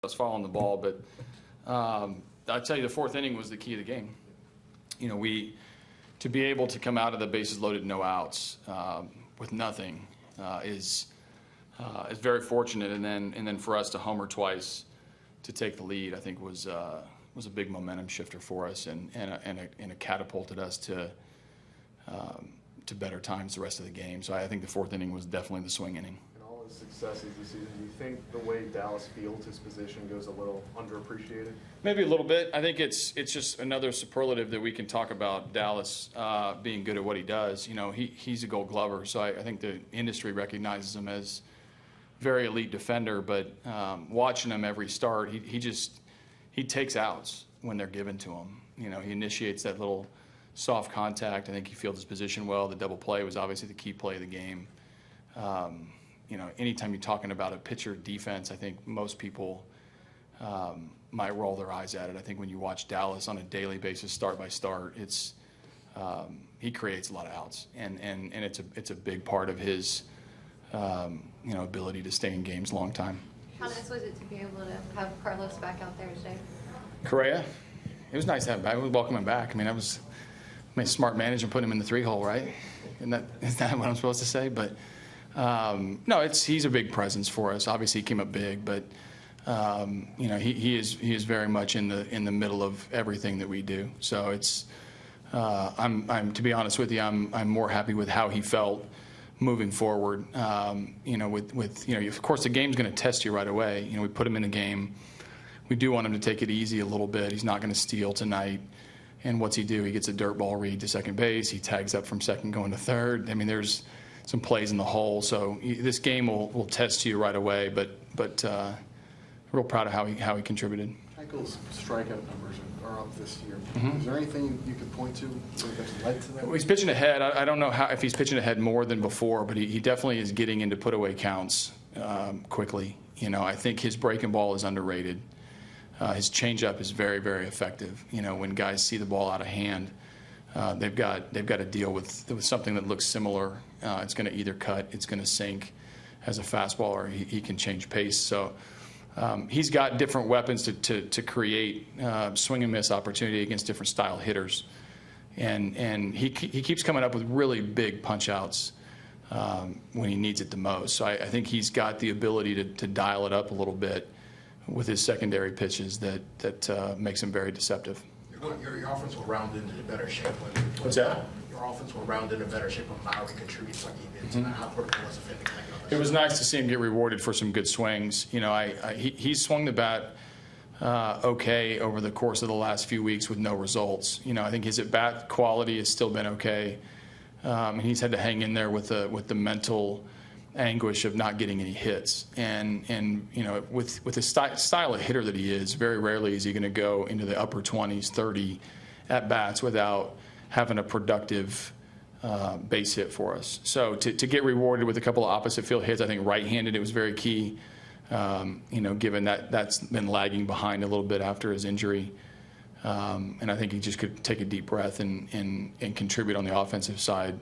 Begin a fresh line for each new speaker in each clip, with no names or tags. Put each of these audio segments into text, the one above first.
us following the ball. But I'd tell you the fourth inning was the key of the game. To be able to come out of the bases loaded, no outs with nothing is very fortunate. And then for us to homer twice to take the lead, I think was a big momentum shifter for us and it catapulted us to better times the rest of the game. So I think the fourth inning was definitely the swing inning.
And all his successes this season, do you think the way Dallas fields his position goes a little underappreciated?
Maybe a little bit. I think it's just another superlative that we can talk about Dallas being good at what he does. He's a Gold Glover, so I think the industry recognizes him as very elite defender. But watching him every start, he takes outs when they're given to him. He initiates that little soft contact. I think he fields his position well. The double play was obviously the key play of the game. Anytime you're talking about a pitcher defense, I think most people might roll their eyes at it. I think when you watch Dallas on a daily basis, start by start, he creates a lot of outs, and it's a big part of his ability to stay in games a long time.
How nice was it to be able to have Carlos back out there today?
Correa, it was nice to have him back. We welcome him back. I mean, a smart manager putting him in the 3-hole, right? Is that what I'm supposed to say? But no, he's a big presence for us. Obviously, he came up big, but he is very much in the middle of everything that we do. So I'm to be honest with you, I'm more happy with how he felt moving forward. Of course, the game's going to test you right away. We put him in the game. We do want him to take it easy a little bit. He's not going to steal tonight. And what's he do? He gets a dirt ball read to second base. He tags up from second going to third. I mean, there's some plays in the hole. So this game will test you right away. But real proud of how he contributed.
Keuchel's strikeout numbers are up this year.
Mm-hmm.
Is there anything you could point to that's led to that?
Well, he's pitching ahead. I don't know if he's pitching ahead more than before, but he definitely is getting into put-away counts quickly. I think his breaking ball is underrated. His changeup is very, very effective. When guys see the ball out of hand, they've got to deal with something that looks similar. It's going to either cut, it's going to sink as a fastball, or he can change pace. So he's got different weapons to create swing and miss opportunity against different style hitters, and he keeps coming up with really big punch outs when he needs it the most. So I think he's got the ability to dial it up a little bit with his secondary pitches that makes him very deceptive.
Your offense will round into better shape.
What's that?
Your offense will round into better shape when Lowry contributes like he did tonight. How critical was it?
It was nice to see him get rewarded for some good swings. He swung the bat okay over the course of the last few weeks with no results. I think his at-bat quality has still been okay. And he's had to hang in there with the mental anguish of not getting any hits. And with the style of hitter that he is, very rarely is he going to go into the upper 20s, 30 at-bats without having a productive base hit for us. So to get rewarded with a couple of opposite field hits, I think right-handed, it was very key, given that's been lagging behind a little bit after his injury. And I think he just could take a deep breath and contribute on the offensive side.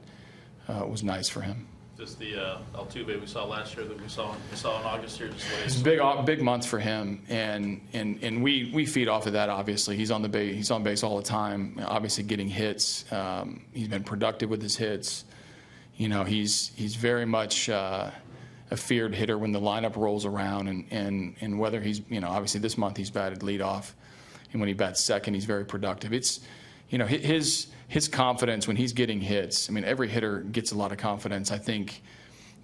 Was nice for him.
Just the Altuve we saw last year that we saw in August here.
It's big months for him, and we feed off of that. Obviously, he's on base all the time. Obviously, getting hits. He's been productive with his hits. He's very much a feared hitter when the lineup rolls around, and whether he's obviously this month he's batted leadoff, and when he bats second, he's very productive. It's his confidence when he's getting hits. I mean, every hitter gets a lot of confidence. I think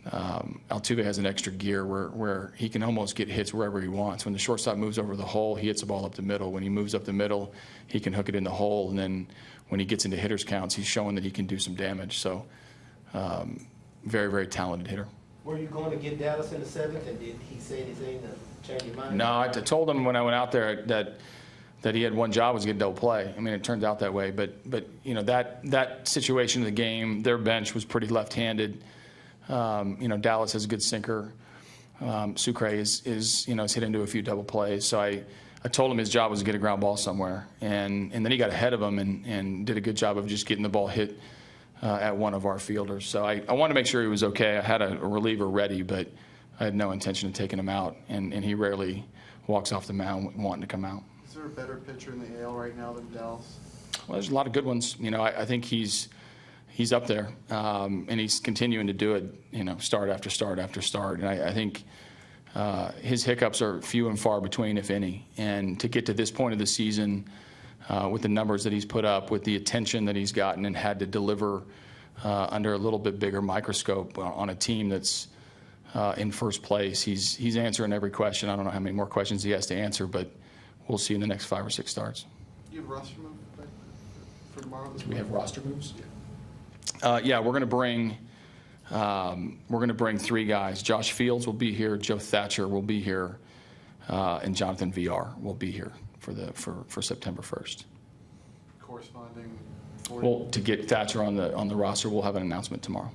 Altuve has an extra gear where he can almost get hits wherever he wants. When the shortstop moves over the hole, he hits the ball up the middle. When he moves up the middle, he can hook it in the hole. And then when he gets into hitters' counts, he's showing that he can do some damage. So very, very talented hitter.
Were you going to get Dallas in the seventh, and did he say anything to change your mind?
No, I told him when I went out there that he had one job, was to get double play. I mean, it turns out that way. But that situation of the game, their bench was pretty left-handed. Dallas has a good sinker. Sucre is hit into a few double plays. So I told him his job was to get a ground ball somewhere. And then he got ahead of him and did a good job of just getting the ball hit at one of our fielders. So I wanted to make sure he was okay. I had a reliever ready, but I had no intention of taking him out. And he rarely walks off the mound wanting to come out.
Is there a better pitcher in the AL right now than Dallas?
Well, there's a lot of good ones. I think he's up there, and he's continuing to do it, start after start after start. And I think his hiccups are few and far between, if any. And to get to this point of the season with the numbers that he's put up, with the attention that he's gotten and had to deliver under a little bit bigger microscope on a team that's in first place, he's answering every question. I don't know how many more questions he has to answer, but we'll see in the next 5 or 6 starts.
Do you have roster move for tomorrow?
Do we have roster moves? Yeah, we're going to bring 3 guys. Josh Fields will be here, Joe Thatcher will be here, and Jonathan VR will be here for September 1st.
Corresponding.
Well, to get Thatcher on the roster, we'll have an announcement tomorrow.